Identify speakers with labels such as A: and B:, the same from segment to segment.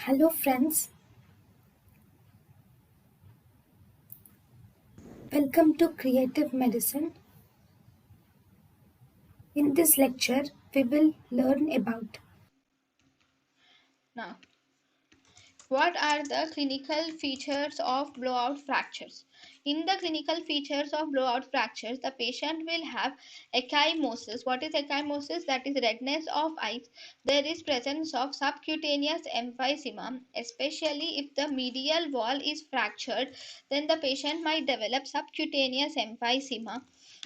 A: Hello friends, welcome to Creative Medicine. In this lecture, we will learn about
B: Now, what are the clinical features of blowout fractures? In the clinical features of blowout fractures, the patient will have ecchymosis. What is ecchymosis? That is redness of eyes. There is presence of subcutaneous emphysema, especially if the medial wall is fractured, then the patient might develop subcutaneous emphysema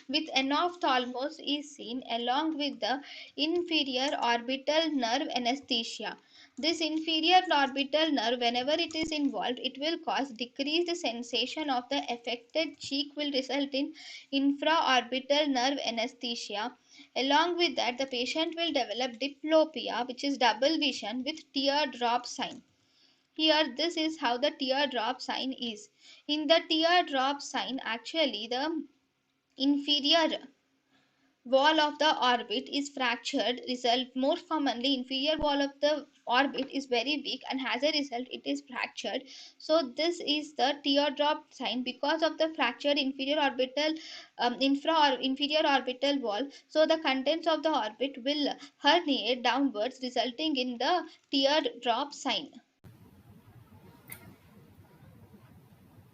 B: with ophthalmos is seen along with the inferior orbital nerve anesthesia. This inferior orbital nerve, whenever it is involved, it will cause decreased sensation of the affected cheek, will result in infraorbital nerve anesthesia. Along with that, the patient will develop diplopia, which is double vision with teardrop sign. Here, this is how the teardrop sign is. In the teardrop sign, actually, the inferior wall of the orbit is fractured. Result, most commonly inferior wall of the orbit is very weak, and as a result it is fractured. So this is the teardrop sign because of the fractured inferior orbital inferior orbital wall. So the contents of the orbit will herniate downwards, resulting in the teardrop sign.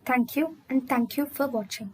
A: thank you and thank you for watching.